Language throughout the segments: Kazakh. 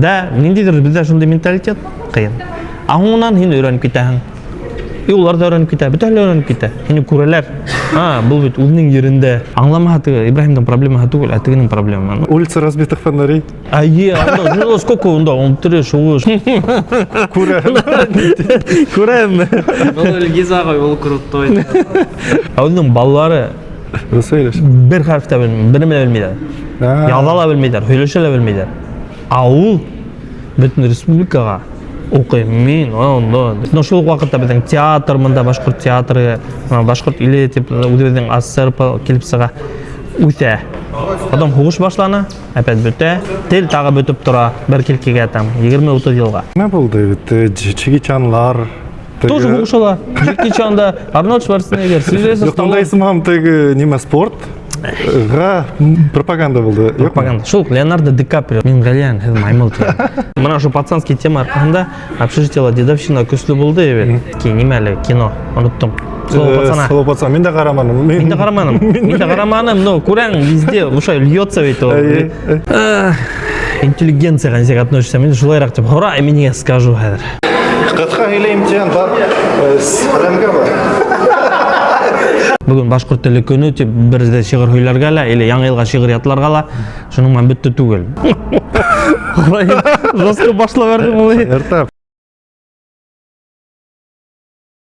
Да, ниндейдир бізде шундай менталитет қиын. Аңынан сен үйреніп кетесің. Олар да үйреніп кетеді, бүтәлі үйреніп кетеді. Сені көрелер. Бұл бит өзінің ерінде. Аңламады Ибрахимдің проблемасы түгел, әтігінің проблемасы. Улица разбитых фонарей. Ну сколько онда, он түрі шоу. Көрем. Ол Гиза ғой, ол крутой. Оның балалары бір харфта білмейді. Язала білмейді, сөйлешеле білмейді. Ауыл бүтін республикаға оқимын, ношыл уақытта біздің театр, мында башқұрт театры, башқұрт иле деп өзінің АССР келіп сыға өте. Одан хуғыш башланы, әпет бүте, тел тағы бүтіп тұра, бір келкеге атам, 20-30 жылға. Не болды? Чеки Чанлар. Тоже хуғышылар. Чеки Чанда, Арнольд Шварценеггер, Сильвестр Сталлоне. Исмам теги неме спорт. Пропаганда болды. Пропаганда. Шул Леонардо Ди Каприо. Мен ғалиян, хәзім аймыл тия. Мына шу пацанский тема арқасында общежитиялар дедовщина көсілі болды. Немелі кино, ұныттым. Слово пацана. Слово пацана. Мен де қараманым. Но көрәң везде ушай льется ведь. Интеллигенцияға несек относишься. Мен жулайрақ деп, ура, мен неге скажу хәзір. Қытқа еле имтихан бар. Сәлемге бар. Бүгін башқұрт тілі күні деп бірде шиғыр хөйлерге әлі, или яңы елға шиғыр ятыларға әлі, шының мән бітті түгел. Жосқы башла бердім олай. Әртап.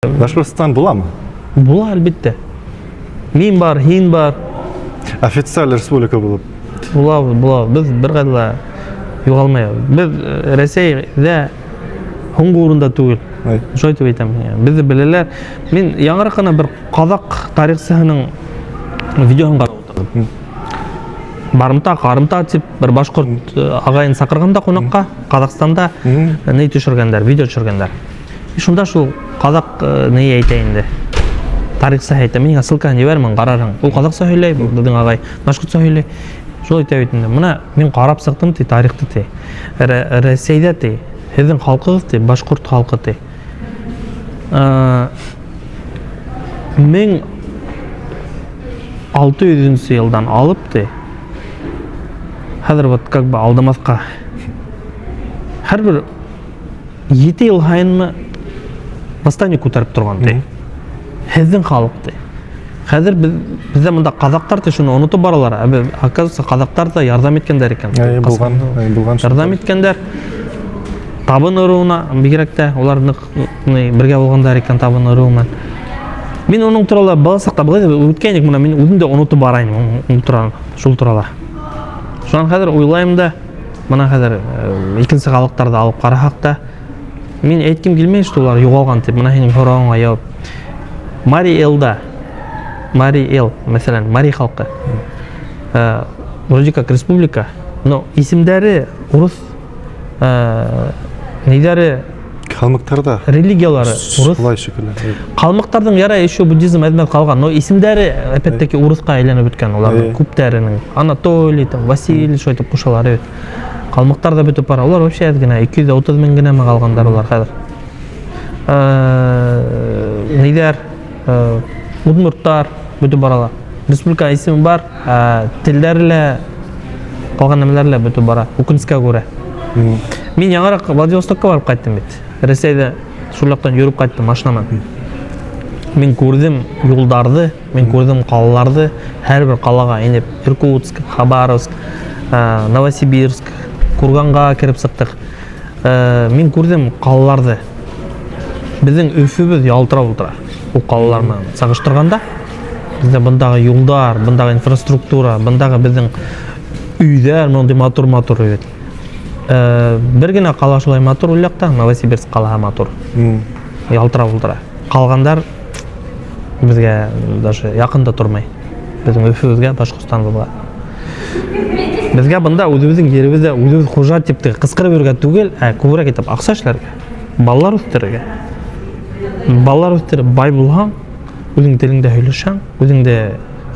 Башқұртстан бұла ма? Бұла әлбетте. Мен бар, хин бар. Официаль республика болып. Бұла. Біз бір қадыла юғалмай. Біз Ресейде хуңғы орында түгел. Жойтып айтам. Бізді білелер. Мен яңырақ қана бір қазақ тарихшысының видеосын қарап отырдым. Қарымта деп бір башқұрт ағайын сақырғанда қонаққа Қазақстанда не түшіргендер, видео түшіргендер. Шында шул қазақ не айтайынды. Тарихшы айтам. Мен ссылканы жібермін, қарарың. Ол қазақша сөйлей, біздің ағай башқұртша сөйлей. Сол айтып айтынды. Мына мен қарап сықтым те, тарихты те. Ресейде те, сіздің халқыңыз те, башқұрт халқы те. 1600 жылдан алып те, қазір вот как бы алдамасқа әрбір 7 жыл сайын восстание көтеріп тұрған те. Сіздің халық те. Қазір бізде мұнда қазақтар те шыны ұнытып баралар. Оказывается, қазақтар да ярдам еткендер екен. Ярдам еткендер. Табын ұруына бігеректе, олардың бірге болғандар екен табын ұруымен. Мен оның туралы баласақта бұлайды өткенік мұна, мен өзімде ұнытып барайын шул туралы. Соған қазір ойлайым да, мұна қазір екінші халықтарды алып қарақақта, мен айткім келмей что олар жоғалған деп, мұна сенің сұрауыңа жауап. Мари Эл, мәселен, Мари халқы, вроде как республика, но есімдері орыс, нейдері қалмықтарда религиялары орыс. Қалмықтардың яра еще буддизм әдмет қалған, но есімдері опять-таки орысқа айленіп өткен, олардың көптәрінің Анатолий, Василий, шо айтып қошалары өт. Қалмықтар да бөтіп бара, олар вообще әдгіне 230 мың гіне ме қалғандар олар қазір. Нейдер, удмурттар бөтіп баралар. Республика есімі бар, тілдерлі, қалған әмелерлі бөтіп бара, өкініске көре. Мен яңарақ Владивостокқа барып қайттым бет. Ресейде шулақтан жүріп қайттым машинамен. Мен көрдім жолдарды, мен көрдім қалаларды, әрбір қалаға еніп, Иркутск, Хабаровск, Новосибирск, Курганға кіріп сықтық. Мен көрдім қалаларды. Біздің өфібіз ялтыра-ұлтыра. Бұл қалаларына сағыштырғанда, бізде бұндағы жолдар, бұндағы инфраструктура, бұндағы біздің үйдер, мұндай матур-матур өйет. Біргіне қала шылай матур ұлақта, Новосибирск қалаға матур. Ялтыра-ұлтыра. Қалғандар бізге даже яқында тұрмай. Біздің өфібізге, Башқұртстанға. Бізге бұнда өзіміздің ерімізде өзіміз қожа тепті қысқырып өрге түгел, көбірек етіп ақша ішлерге, балалар өстерге. Балалар өстері бай болған, өзің тіліңде сөйлесең, өзіңде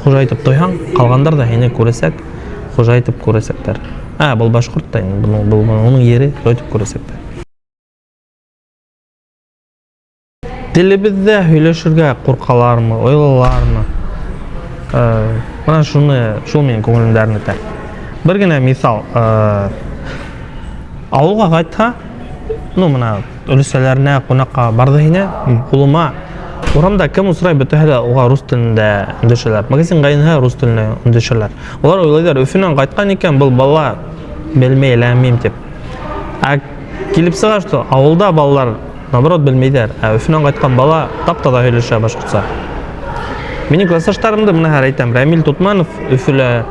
қожа айтып тойған, қалғандар да ене көресек, қожа айтып көресектер. Бұл Башқұртта, оның ері өтіп көресектер. Тілімізде сөйлесуге қорқалармы, ойлалармы, мына шул менің көңілімдерін етер. Бір гіне мисал, ауылға қайтса, мына өліселеріне, қонаққа барды хине, құлыма, орамда кім сұрай бітіхелі оға рус тілінде үндешелер, магазин қайынға рус тілінде үндешелер. Олар ойлайдар, өфінен қайтқан екен, бұл бала білмей, ләмейм деп. Келіп сыға, что ауылда балалар, наоборот, білмейдер. Өфінен қайтқан бала тап-тада сөйлеше башқұртса. Менің классташтарымды мына айтам, Рамиль Тутманов Өфілі,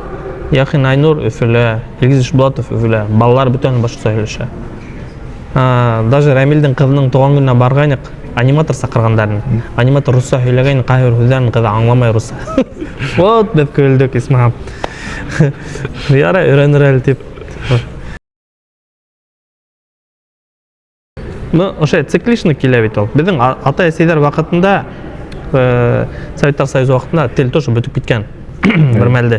Яхин Айнур Өфілі, Илгиз Ишбулатов Өфілі, балалар бүтін башқұртса сөйлеше. Даже Рамильдің қызының туған күніне барғайнық, аниматор сақырғандарын. Аниматор русса сөйлеген қайыр сөздерін қызы аңламай русса. Вот, бет көйлдік, Исмағам. Яра үйренір әлі деп. Ошай цикличный келебет ол. Біздің ата-әсейдер вақытында, Советтар Союзы вақытында тіл тоже бүтіп кеткен бір мәлді.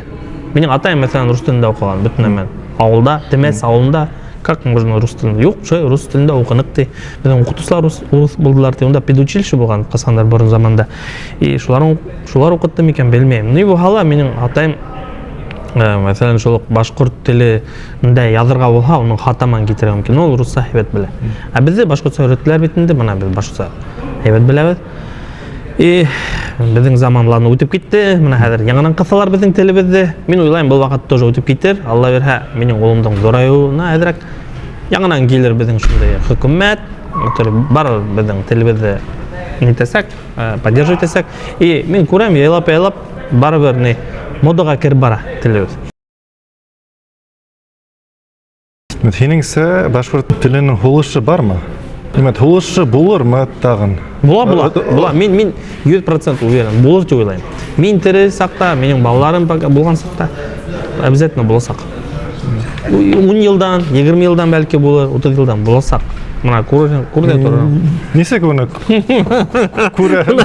Менің атайым мәселен рус тілінде оқыған бүтінемен. Ауылда, Темес ауылында, как можно рус тілінде? Жоқ, рус тілінде оқынық де. Біздің оқытушылар рус болдылар де. Онда педучилище болған қасқандар бұрын заманда. И шулар оқытты мекен білмеймін. Ну и бұхала менің атайым мәселен шолық башқұрт тілінде ядырға болға, оның хатаман кетірі мүмкін. Ол русса хебет білі. Бізде башқұртса өретілер бетінде, мұна біз башқұртса хебет білі. И біздің заманларны өтіп кетті. Мұна әдір яңанан қысалар біздің тілі бізді. Мен ойлайым, бұл вақыт тоже өтіп кетер. Алла берха, менің олымдың зораюына әдірек. Яңанан келер біздің шындай хүкімет. Бар біздің тілі бізді нетесек, поддерживать етесек. И мен көрем, елап, бары бір модаға кір бара тілі біз. Хеніңсі башқұрт тілінің хулышы бар ма? Хулышы болыр ма тағын? Була. Мен 100% уверен, болыр деп ойлаймын. Мен тірі сақта, менің балаларым болған сақта, обязательно боласақ. 10 жылдан, 20 жылдан бәлкі болыр, 30 жылдан боласақ. Мына көрден тұрырам. Несек оны көрем?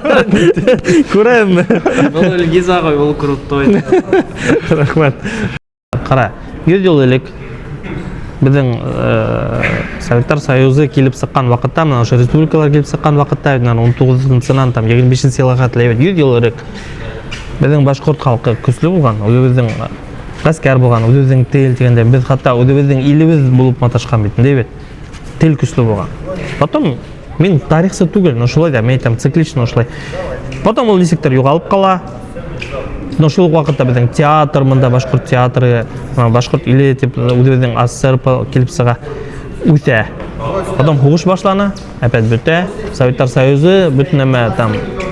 Көрем. Бұл Ильгиз ағай, ол крутой. Рахмет. Қара, 100 жыл елік біздің Советтар Союзы келіп сыққан вақытта, мына республикалар келіп сыққан вақытта, 19-сынан 25 сыйлыға тілейбет, 100 жыл елік біздің башқұрт халқы күслі болған, өзіміздің ғаскер болған, өзіміздің тіл дегенде, біз қатта өзіміздің иліміз болып маташқан бетінде бет. Тіл күслі болған. Потом мен тарихсы түгел, ношылай да, мен айтам циклично ношылай. Потом ол десектер юғалып қала. Ношылық вақытта біздің театр, мұнда башқұрт театры, башқұрт илі теп өзіміздің АССР келіп сыға өте. Потом хуғыш башланы, әпәт бүті, Советтар Союзы, бүтін әмі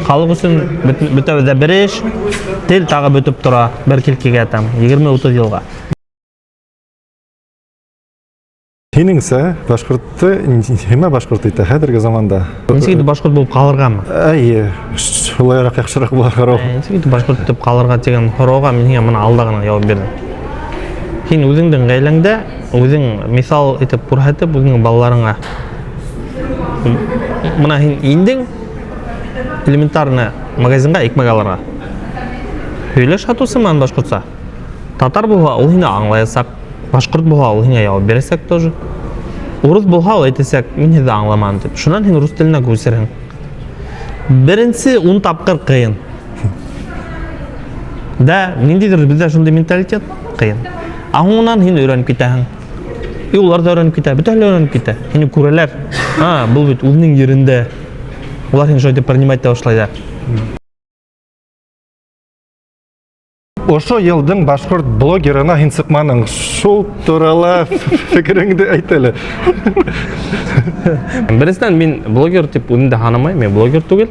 халық үшін бүті өте біреш, тіл тағы бүтіп тұра, бір келкеге 20-30 жылға. Хеніңсі башқұртты, хема башқұрт дейді, әдіргі заманда? Менсекеді башқұрт болып қалырға ма? Әйе, шулайырақ яқшырақ бұла қарау. Менсекеді башқұрт деп қалырға деген қорауға мен мұны алдағына жауап бердім. Хен өзіңдің ғайлаңда, өзің мисал етіп көрсетіп, өзіңнің балаларыңа. Мұна хен ендің элементарны магазинға екмек аларға. Өйлі шатусы ман башқұртса. Татар болға ол хені аңлайсақ, башқұрт болға ол хені жауап бересек тоже. Орыс болға ол айтесек, мен хеді аңламан деп. Шынан хен орыс тіліне көсерін. Бірінші 10 тапқыр қиын. Да, нендейдір бізде шындай менталитет қиын. Аңынан хен өйреніп кетәң. Олар да өйреніп кетә, бүтәлі өйреніп кетә. Хені көрелер. Бұл бүт өзінің ерінде. Олар хен жойды принимать та ошлайды. Ошо елдің башқұрт блогерына хен сықманың шул туралы фикіріңді айтылы. Біріншіден мен блогер деп өзімді ханамай, мен блогер түгел.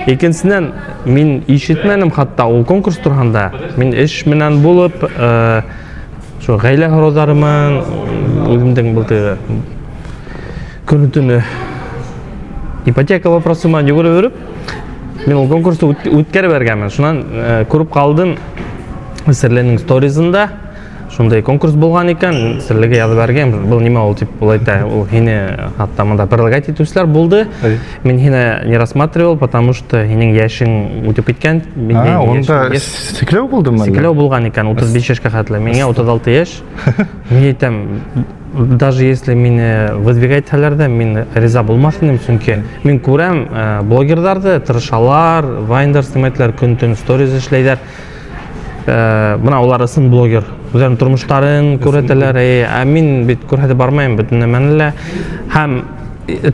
Екіншіден мен ешетменім қатта ол конкурс тұрғанда. Мен іш менен болып, ғайлы ғарозарымын, өзімдің бұлды күні-түні ипотека вопросыма жүгірі өріп, мен ол конкурсты өткері бергенмін. Шынан көріп қалдым сірлерінің сторизында. Шундай конкурс болған екен, сірліге язып берген. Бұл неме ол тип олайта, ол хені аттамында предлагать етушілер болды. Мен хені не рассматривал, потому что хенің яшың өтіп кеткен. Онда секілеу болды ма? Секілеу болған екен, 35 яшқа қатылы. Менге 36 яш. Мен айтам, даже если мені выдвигайталарда, мен риза болмасын, çünkü мен көрем блогерларды, тырышалар, вайндар снимайтылар, күн-түн сториз ішлейдер. Бұна олар ысын блогер. үзләренең тормыштарын күрәтәләр. Ә мин бит күрһәтә бармайм бөтен нәмәне лә. Һәм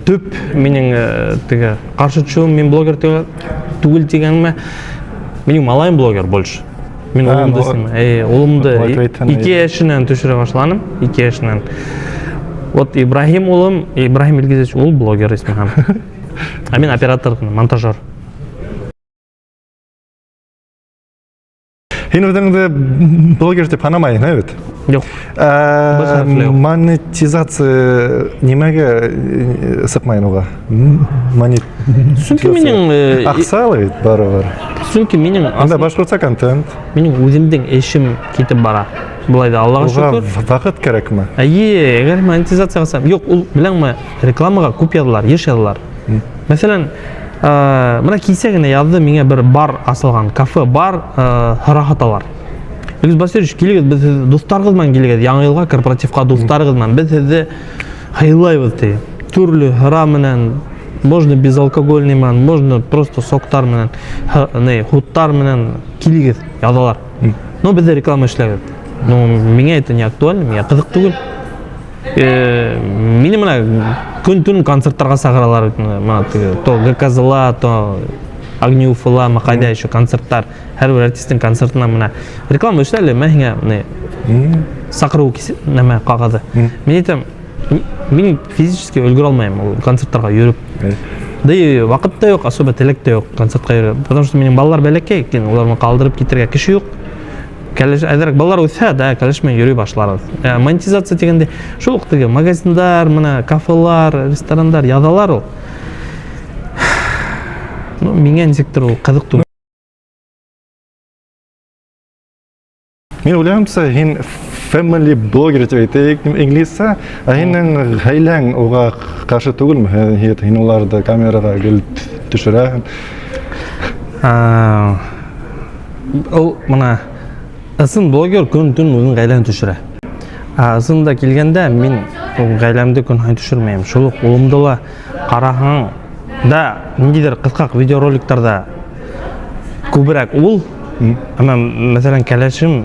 төп минең теге каршы төшүм, мин блогер түгел дигәнме? Минең малайым блогер больше. Мин улымды сыймай. Улымды 2 яшеннән төшерә башладым, 2 яшеннән. Вот Ибрахим улым, Ибрахим Илгизович, ул блогер исме һәм. Ә мин оператор, монтажер. Һин үзеңде блогер дип һанамайсың, бит? Юк. Монетизация нимәгә сыпмайсың уга? Чөнки минең аксалы бит барыбер. Чөнки минең Анда башкортса контент. Минең үземнең эшем китеп бара. Булай да Аллага шөкер. Вакыт кирәкме? Әгәр монетизация кылсам, юк, ул беләңме, рекламага күп язалар, еш язалар. Мәсәлән, менә кисә генә язды миңа бер бар асылган, кафе бар, һарахаталар. Илгиз Басирович, килегез, без дусларыгыз белән килегез, Яңа елга корпоративка дусларыгыз белән, без сезне хайлайбыз ди. Төрле һыра менән, можно безалкогольный менән, можно просто соктар менән, хуттар менән килегез, язалар. Но без реклама эшләгез. Но миңа это не актуально, миңа кызык түгел. Мине менә көн-төн концертларга сагыралар, менә теге, то ГКЗла, то Огнеуфла, кайда еще концерттар, һәр артистның концертына менә реклама эшләле, миңа сакыру нәмә кагады. Мин әйтәм, мин физически өлгерә алмыйм ул концертларга йөрүп. Да и вакыт та юк, особо телек та юк концертка йөрүп. Потому что минең балалар бәләкәй, уларны калдырып китәргә кеше юк. Әзрәк балалар үсә, да, кәлешмәй йөри башлар. Монетизация дигәндә шул ук теге магазиндар, менә кафелар, ресторандар язалар ул. Ну, миңа ничектер ул кызык түгел. Мин уйлыймча, һин family blogger дип әйтәйек инглизчә, ә һинең гаиләң уга каршы түгелме? Һин уларны камерага төшерәһең. Ул менә Асын блогер көн-төн үзенең гаиләсен төшерә. Асында килгәндә мин гаиләмде көн-һай төшермәйм. Шул ук улымды ла караһаң да ниндидер кыскак видеороликтарда күбрәк ул, әмма мәсәлән кәләшем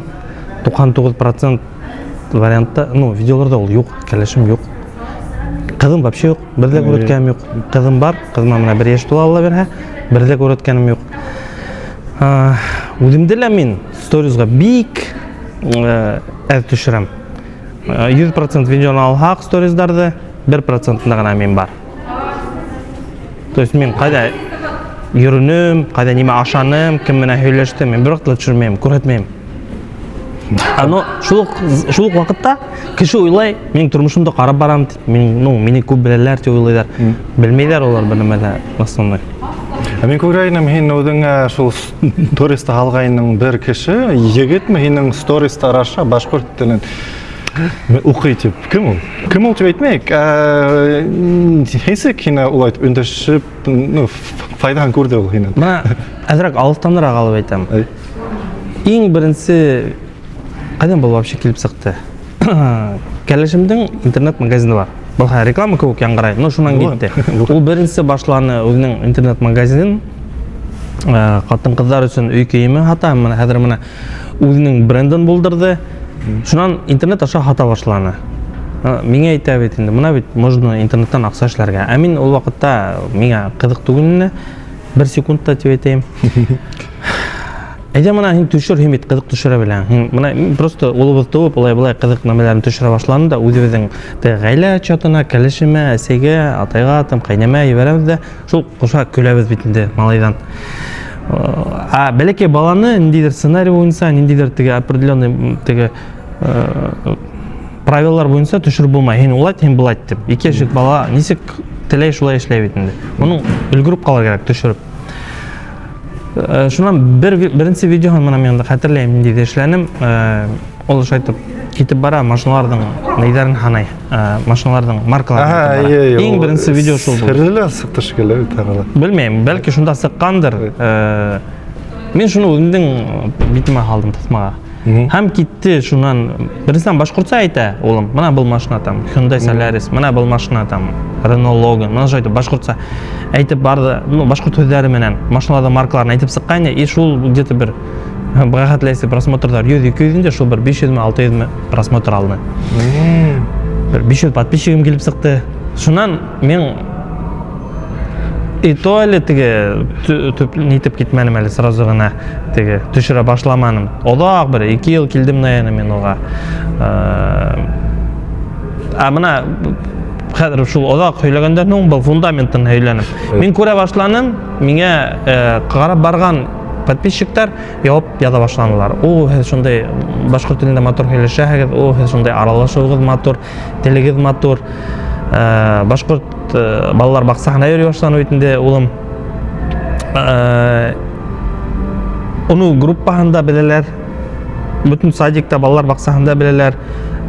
99% вариантта, ну, видеоларда ул юк, кәләшем юк. Кызым вообще юк, бер дә күрәткәнем юк. Кызым бар, кызыма менә 1 яшь тула Алла бирһә, бер дә күрәткәнем юк. Үземдә лә мин сторизга бик әз төшерәм. 100% видеоны алһак сторизларда 1% гына мин бар. То есть мин кайда йөрүнем, кайда нимә ашаным, кем менә һөйләштем, мин бер вакытта төшермәйм, күрһәтмәйм. Но шул ук вакытта кеше уйлай, минең тормышымда карап барам, мине күп беләләр дип уйлыйлар. Белмәйләр алар бер нәмәдә основной. Мин күрәйнем, һин үзеңә шул сториста алгайның бер кеше, егетме һинең сториста араша башкорт телен укый дип. Кем ул? Кем ул дип әйтмәйек. Һисек һине улай өндәшеп, файдаһын күрде ул һинең. Менә әзрәк алыстанрак алып әйтәм. Иң беренче кайдан бул вообще килеп сыкты? Кәләшемнең интернет-магазины бар. Бұл реклама көбік яңғырай, но шунан кетті. Ол бірінші башланы өзінің интернет-магазинін қатын қыздар үшін үй киімі хата, әдір мына өзінің брендін болдырды. Шунан интернет аша хата башланы. Меңе айта бет енді, мына бет можно интернеттен ақса эшләргә. Әмин ол вақытта меңа қызық түгіліне 1 секундта деп айтайым. Әйдә мына һин төшер, һин бит кызык төшерә беләң. Мына просто улыбыз туып, булай кызык нәмәләрне төшерә башланы да, үзебезнең гаилә чатына, кәлешемә, әсәгә, атайга, кайнама ибәрәбез дә, шул куша көләбез бит инде малайдан. Бәләкәй баланы ниндидер сценарий буенча, ниндидер теге определенный теге правилалар буенча төшереп булмай. Һин улайт, һин булайт дип. 2 яшьлек бала нисек теләй шулай эшләй бит инде. Моның өлгереп калыр кирәк төшереп. Шунан беренче видеоны мына мен хәтерләйм, ниндидер эшләнем. Ул шайтып китеп бара машиналарның нәйләрен ханай, машиналарның маркаларын. Иң беренче видео шул булды. Серле сыкты шикелле тагыла. Белмәйм, бәлки шунда сыккандыр. Мен шуны үземнең битемә алдым тасмага. Һәм китте шунан берсен башкортча әйтә, улым, менә бул машина там Hyundai Solaris, менә бул машина там Renault Logan, менә шайтып башкортча әйтеп барды, ну башкорт сүзләре менән машиналарның маркаларын әйтеп сыккан, и шул где-то бер Бағатлайсы просмотрдар 100-200-де, шул бір 500-600 просмотр алды. Бір 500 подписчигім келіп сықты. Шунан мен и то әлі нетіп кетмәнім әлі сразу ғана түшіре башламаным. Одақ бір 2 ел келдім наяны мен оға. Мына қазір шул одақ сөйлегендердің бұл фундаментін сөйленім. Мен көре башланым, менге қарап барған подписчиктар яуап яда башланылар. О, шундай башқұрт тілінде матур сөйлешәгіз, о, шундай аралашуғыз матур, телегіз матур. Башқұрт балалар бақсағына өре башлану өйтінде олым. Оны группағында білелер, бүтін садикта балалар бақсағында білелер,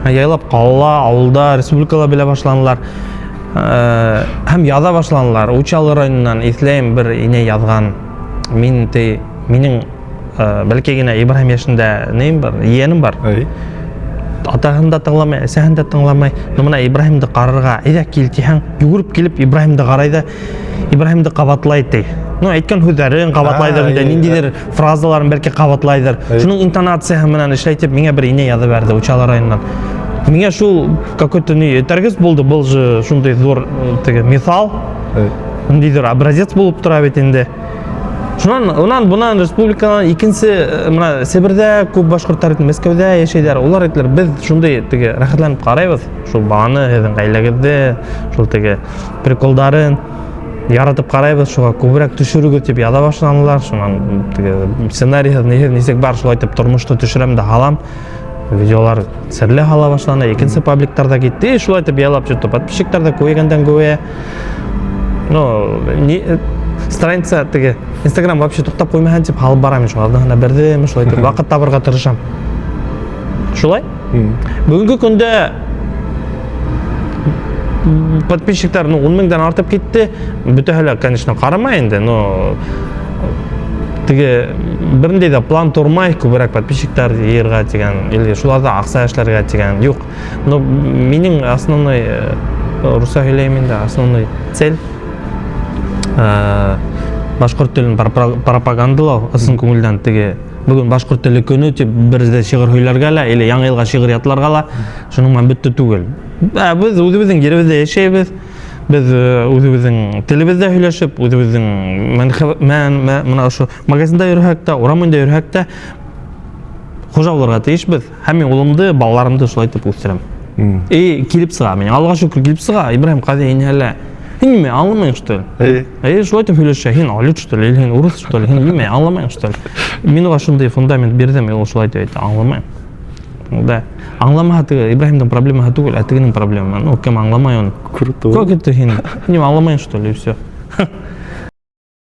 яйлап қалла, ауылда, республикала біле башланылар. Хәм яда башланылар. Учалы районынан ислайым бір ине язған. Менің бәлкегіне Ибрахим яшында нейім бар, иенім бар. Атағын да тыңламай, әсәхін да тыңламай, мына Ибрахимді қарырға әйдәк келтейін, югіріп келіп Ибрахимді қарайды, Ибрахимді қабатлайды. Әйткен сөздерін қабатлайдыр, нендейдер фразаларын бәлке қабатлайдыр. Шының интонациясы менен ішлайтып, менге бір ине яды бәрді Учалы районынан. Менге шул какой-то тәргіз болды, бұл шундай зор мисал, нендейдер образец болып тұра бетінде. Онан бұнан республикадан екінші мына Сібірде көп башқұрттар Мәскеуде ешейдер. Олар айтылар, біз шундай рахатланып қарайбыз. Шул бағаны, қайлағызды, шул приколдарын яратып қарайбыз, шуға көбірек түшіруге деп яда башланылар. Шунан сценарийді несек бар, шул айтып тұрмышты түшіремді халам. Видеолар сәрлі хала башланы, екінші пабликтарда кетті. Шул айтып ялап жүрді, подписчиктарда көйгенден көйе. Страница Инстаграм вообще тоқтап қоймаған деп алып барамын, шуға бірдім, шулай деп вақыт табырға тырышам. Шулай? Бүгінгі күнде подписчиктар 10 мыңдан артып кетті. Бүті әлі, конечно, қарамайынды, но бірінде де план тұрмай, көбірек подписчиктар ерға деген, или шуларда ақса әшлерге деген, жоқ. Но менің основной, руса сөйлеймін де, основной цель башқұрт тілін пропагандалау, ысын көңілден бүгін башқұрт тілі күні деп бірізде шиғыр хөйлерге әлі, или яң елға шиғыр ятларға әлі, шыныңмен бүтті түгел. Біз өзіміздің жерімізде ешейбіз, біз өзіміздің тілімізде сөйлешіп, өзіміздің магазинда үрхәкті, орамында үрхәкті қожауларға тейішбіз. Хәмен олымды, балаларымды шулайтып өсірем. Келіп сыға, мен алға шүкір келіп сыға, Ибрахим қады енелі. Хин мен аңламайын, что ли? Шулай деп сөйлеші, хин алют, что ли, или хин урыс, что ли, хин мен аңламайын, что ли? Мен оға шындай фундамент бердім, ол шулай деп айтты, аңламайын. Аңлама хатығы, Ибрахимдің проблема хатығы, әтігінің проблема. Кем аңламай оны. Круто. Как это хин? Мен аңламайын, что ли, и все.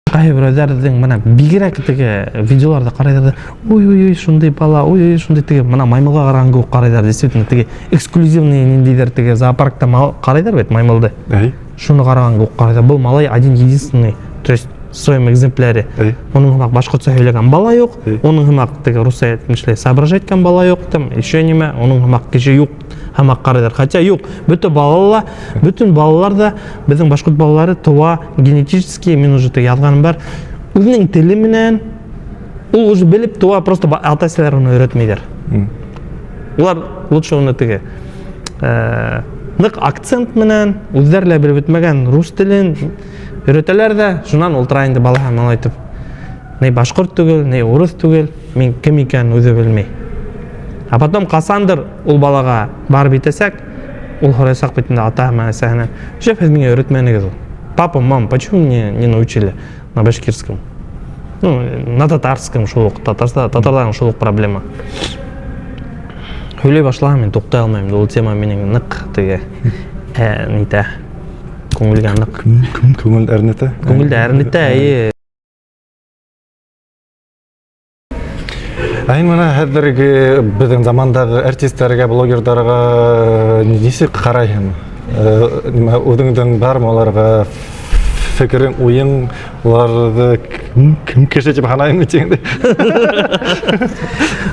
Қай бір өздердің мына бигерек видеоларды қарайдарды, ой-ой-ой, шындай бала, ой-ой, шындай мына маймылға қараған көп қарайдар, действительно, эксклюзивный нендейдер зоопаркта қарайдар бет маймылды. Шуны қараған көп қарайдар. Бұл малай один-единственный, то есть в своем экземпляре. Оның хымақ башқұртса сөйлеген бала жоқ, оның хымақ руса етмішлей соображать еткен бала жоқ, еще неме, оның хымақ кеше жоқ, хымақ қарайдар. Хотя жоқ, бүтін балалар да, біздің башқұрт балалары туа генетически, мен уже язғаным бар, өзінің тілі менен, ол уже біліп туа, просто ата-сілер оны өретмейдер. Олар лучше оны нық акцент менен, өздерлі біліп өтмеген рус тілін өретелер де, шунан ұлтырайынды балаға мал айтып, не башқұрт түгіл, не орыс түгіл, мен кім екенін өзі білмей. А потом қасандыр ол балаға барып етесек, ол хорайсақ бетінде ата мәсәхінен, шеф, менге өретменіңіз ол. Папа, мам, почему не научили на башкирском? На татарском шулық, татардан шулық проблема. Сөйлей башылаған мен тоқтай алмаймын, ол тема менің нық нейті, көңілге нық. Көңіл әрнеті? Көңілді әрнеті, Айын мұна әдіргі біздің замандағы артистерге, блогердарға несі қарайын? Өдіңдің бар ма оларға фікірің, ойың, оларды кім кеше деп қанайын өтеңді?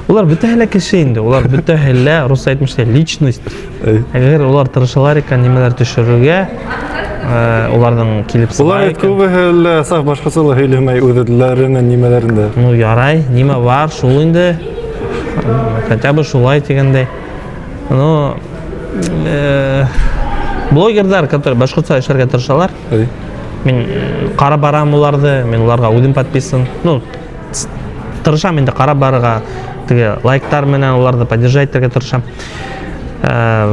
Олар бүті әлі кешейінді, олар бүті әлі, Руса айтмышты, личность. Әгер олар тырышалар екен немелер түшіруге, Олардың келіп Улар көбі әлі сақ башқасылы сөйлемей өділерінің немелерінде. Ну, ярай, неме бар, шул инде. Хотя бы шулай дегендей. Но блогерлар, которые башкортша эшләргә тырышалар, мен қара барам оларды, мен оларға үзем подписан. Ну, тырышам инде қара барыга, теге лайктар менен оларды поддержать итәргә тырышам.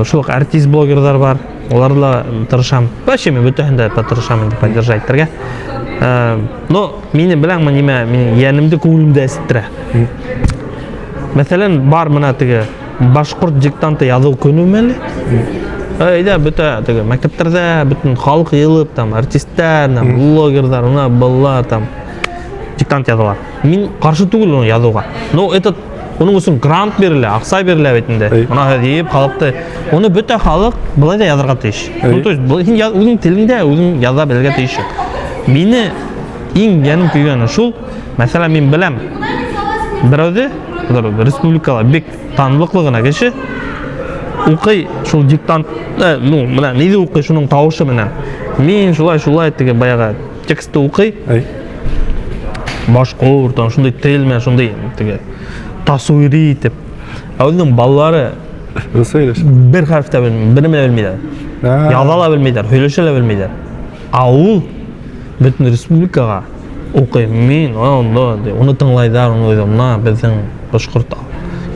Шул артист блогерлар бар, оларда тырышам. Вообще мен бөтенде тырышам инде поддержать итәргә. Но мине беләңме неме, мен янымды күңелемдә әсеттирә. Мәсәлән, бар мына теге башкорт диктанты язу көне мәле. Әйдә бөтә теге мәктәпләрдә бөтен халык йылып, там артистлар, блогерлар, уна баллар там диктант язалар. Мин каршы түгел аны язуга. Но этот оның өчен грант бирелә, акча бирелә бит инде. Ана дип халыкты, аны бөтә халык булай да язарга тиеш. Ну то есть үзең телеңдә үзең яза белергә тиеш. Мине иң яным күйгәне шул. Мәсәлән, мин беләм. Берәүдә республикала бик танылыклы гына кеше укый шул диктант, ну, менә ниде укый шуның тавышы менән. Мин шулай теге баягы текстты укый. Башкорт, шундай тел менән шундай теге тасуири итеп. Үзенең баллары бер хәреф тә белмәй, берне белмәйләр. Яза ла белмәйләр, сөйләшә лә белмәйләр. Ул бөтен республикага укый. Мин аны тыңлайдар, аны уйламна безнең башкорт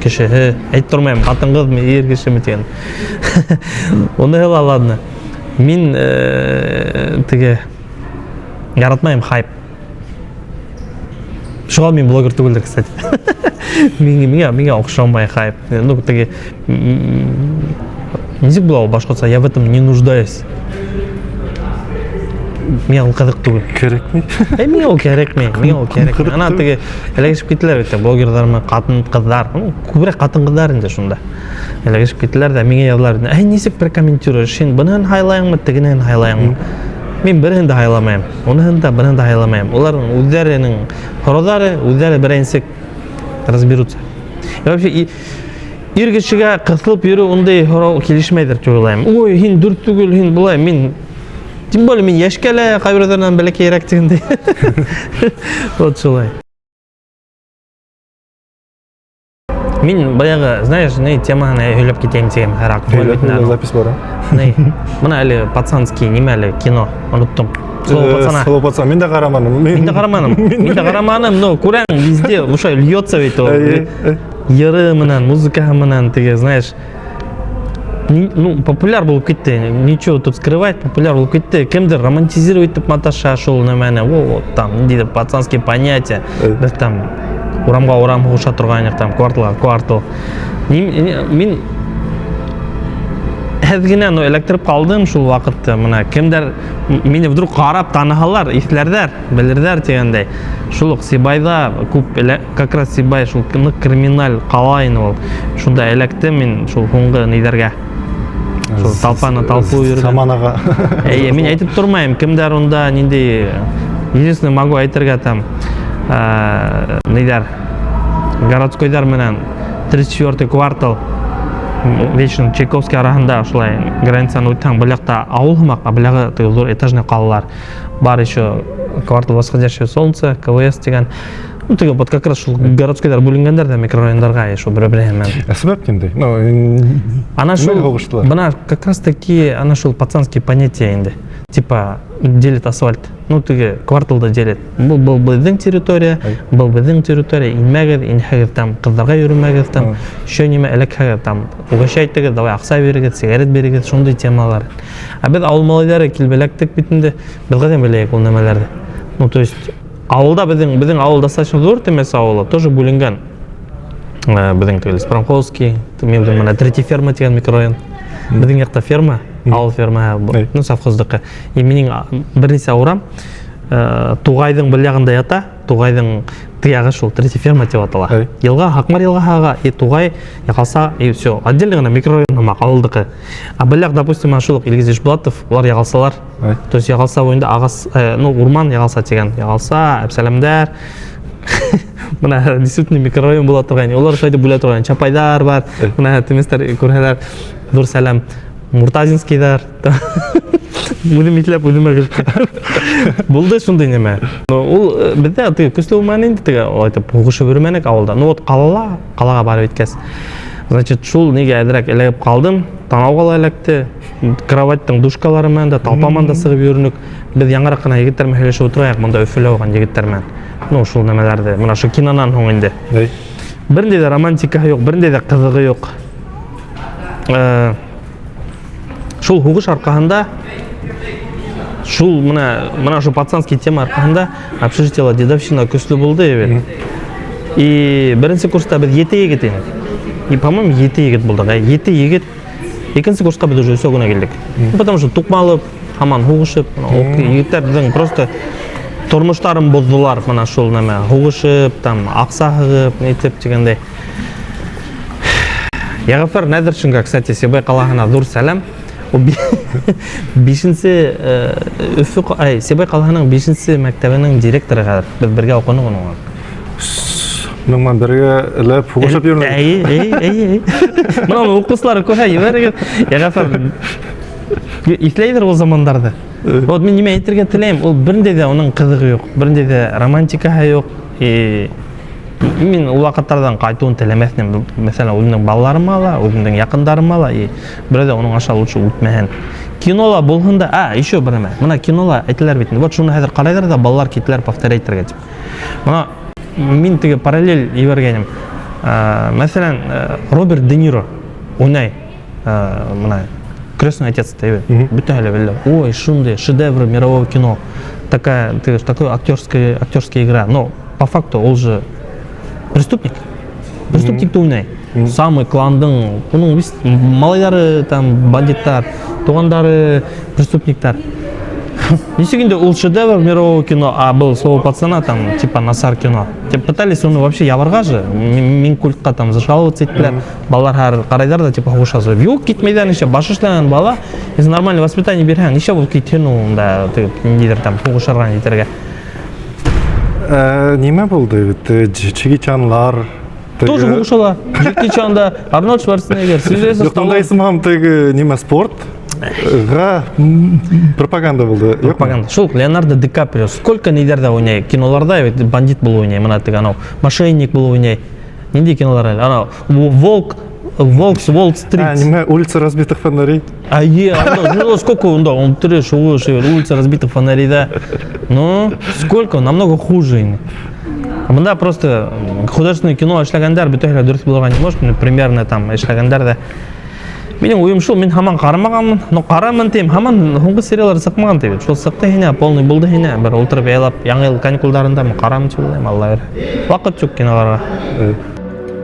кешеһе. Әйтеп тормыйм, хатын-кызмы, ир кешеме дигән. Аны ладно. Мин теге яратмайм хайп. Шуңа мин блогер түгел, кстати. Миңа охшамай хайп. Ну, теге ничек була башкортса, я в этом не нуждаюсь. Миңа ул кызык түгел. Керекми? Миңа ул керекми. Ана теге элегишип киттеләр бит, блогерлармы, катын-кызлар. Күбрәк катын-кызлар инде шунда. Элегишип киттеләр да миңа язлар. Ничек прокомментируешь? Син буны хайлайыңмы, тегенен хайлайыңмы? Мин берен дә хайламайм. Уныһын да берен дә хайламайм. Уларның үзләренең хорозлары, үзләре беренсек разберутся. И вообще ир кешегә кысылып йөрү ундай хорау килешмәйдер дип уйлыйм. Ой, һин дүр түгел, һин булай, мин тем более мин яшькәлә кайберләрдән бәләкәйрәк дигәндәй. Вот шулай. Мин баягы, знаешь, теманы һөйләп китәм дигән харак. Запись бар. Мына әле пацанский немәле кино, оныттым. Слово пацан. Мин дә караманым. Но күрәң везде ушай льется ведь ол. Йыры менән, музыкаһы менән теге, знаешь, ну, популяр булып китте. Ничего тут скрывать, популяр булып китте. Кемдер романтизировать итеп маташа шул нәмәне. Вот там ниндидер пацанский понятие. Без там урамга куша торган як там квартал. Мин Әзгенә электрип калдым шул вакытта. Мына кемдер мине вдруг карап таныһалар, исләрдәр, белердәр дигәндәй. Шул ук Сибайда күп как раз Сибай шул криминаль кала ине ул. Шунда электем мин шул хуңгы нидәргә. Шул талпаны талпу йөргән. Саманага. Мин әйтеп тормыйм, кемдер унда нинди единственное могу әйтергә там нидәр городскойдар менән 34 квартал Вечный Чайковский арасында ушулай границаны үтәң быякта авыл һымак, быягы зур этажный калалар. Бар еще квартал Восходящее солнце, КВС дигән. Ну теге вот как раз шул городскойдар бүленгәндәр дә микрорайоннарга шул бер-бере менән. Әсбәп кимдей? Ну, Она шул бына как раз таки она шул пацанские понятия инде. Типа делит асфальт. Ну теге кварталда делит. Был безнең территория, был безнең территория. Инмәгез, инһәгез там кызларга йөрмәгез там. Шо ниме элекһәгез там. Угашайтыгыз, давай акча бирегез, сигарет бирегез, шундый темалар. Без авыл малайлары килбәләктек бит инде. Безгә дә беләек ул нәмәләрне. Ну то есть авылда безнең авыл достаточно зур темасы авылы, тоже бүленгән. Безнең теге Спромховский, мен белән менә третья ферма дигән микрорайон. Безнең якта ферма, авыл ферма, ну совхоздыкы. И минең берничә урам Тугайдың бер ята, Тугайдың тиягы шул третья ферма дип атала. Елга Хакмар елгага и Тугай ягалса и все. Отдельно гына микрорайон авылдыкы. А бер допустим, шул Илгиз Ишбулатов, улар ягалсалар. То есть ягалса буенда агас, ну урман ягалса дигән. Ягалса, Әбсәләмдәр. Мына действительно микрорайон була торган. Улар шайды бүлә торган. Чапайдар бар. Мына теместер күрһәләр. Дур сәлам. Муртазинскийдар. Өзім итілеп, өзіме келіп. Болды шындай неме. Ол бізде көсілі болмаған енді тігі, айтып, ұғышы көрменік ауылда. Ну, вот қалаға барып еткес. Значит, шул неге әдірек әлегіп қалдым, танау қала әлекті, кроваттың душкаларымен да, талпаман да сығып өрінік. Біз яңарақ қана егіттермен сөйлесіп отырайық, мұнда өфілі оған егіттермен. Ну, шул немелерді, мұна шу кинонан соңында. Бірінде де романтика жоқ, бірінде де қызығы жоқ. Шул хуғыш арқағында, шул мұна шу пацанский тема арқағында общежитиялы дедовщина көсілі болды. И бірінші курста біз еті егіт едік. И, по-моему, еті егіт болдық. Еті егіт, екінші курсқа біз уже сөгіне келдік. Потому что тұқмалып, аман хуғышып, егіттер біздің просто тұрмыштарын боздылар, мұна шул неме, хуғышып, ақсағығып, нетіп дегенде. Яғафар Нәдіршінға, кстати, Себай қалағына зор сәлем. Себай қалағының 5-ші мәктәбінің директоры қадыр. Біз бірге оқыны оның. Мұныңман бірге әліп ұғышып ерін. Мұнан оқысылары көхәй берген. Яғафар ислейдер ол замандарды. Вот мен неме айттырға тілейм, ол бірінде де оның қызығы жоқ, бірінде де романтикаға жоқ. Мен ол уақыттардан қайтуын тілемесінен, mesela өзімнің балаларым ала, өзімнің яқындарым ала, бірде оның аша лучше өтмеген. Кинола болғанда, еще бір неме, мұна кинола айтылар бетін. Вот шуны әзір қарайдар да балалар кетілер повторяйттер кетіп. Мұна мен тіге параллель ебергенім. Мәселен, Роберт Де Ниро ойнай, мұна «Крестный отец» тәйбе, бүтін әлі білді. Ой, шундай, шедевр мирового кино. Такой актерская игра. Но по факту ол же преступник. Преступник ойнай. Самый кландың, оның малайлары, бандиттар, туғандары, преступниктар. Несегенде ол шедевр мирового кино, а был слово пацана, типа Насар кино. Пытались оны вообще ябарға же, мен культқа зашалываться еттілер, балалар қарайдар да типа ұғышасы. Yok кетмейден еще башышлаған бала, если нормальное воспитание берген, еще бұл кетен оңда, нейдер ұғышарған етерге. Неме болды? Чеки Чанлар? Тоже ұғышала. Чеки Чанда, Арнольд Шварценеггер, Сильвестр Сталлоне. Жоқындайсым неме спорт? Пропаганда болды. Пропаганда. Шул Леонардо Ди Каприо сколько нейдерде ойнай, киноларда бандит был ойнай, мына тіг анау, мошенник был ойнай. Нендей кинолар әлі? Анау, Волк с Уолл-стрит. Неме улица разбитых фонарей? Сколько он, да, он треш, улица разбитых фонарей, да. Ну, сколько, намного хуже. Мында просто художественное кино эшләгәндәр бөтәһелә дөрес булырга не может, примерно эшләгәндәр да. Менің ойым шул, мен хаман қарамағанмын, но қарамын дейм, хаман соңғы сериялар сықмаған дейбі. Шул сықты хине, полный болды хине, бір отырып айлап, яңы ел каникулдарында мен қарамын шул дейм, Алла бер. Вақыт жоқ киноларға.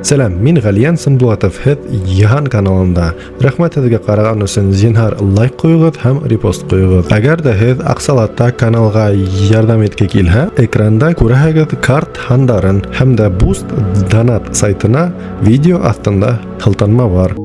Сәлем, мин Галиян Сынбулатов, һеҙ Йыһан каналында. Рәхмәт һеҙгә ҡараған өсөн зинһар лайк ҡуйығыҙ һәм репост ҡуйығыҙ. Әгәр ҙә һеҙ аҡсалата каналға ярҙам иткә килһә, экранда күрәһегеҙ карт һандарын һәм дә Boost Donat сайтына видео аҫтында һылтанма бар.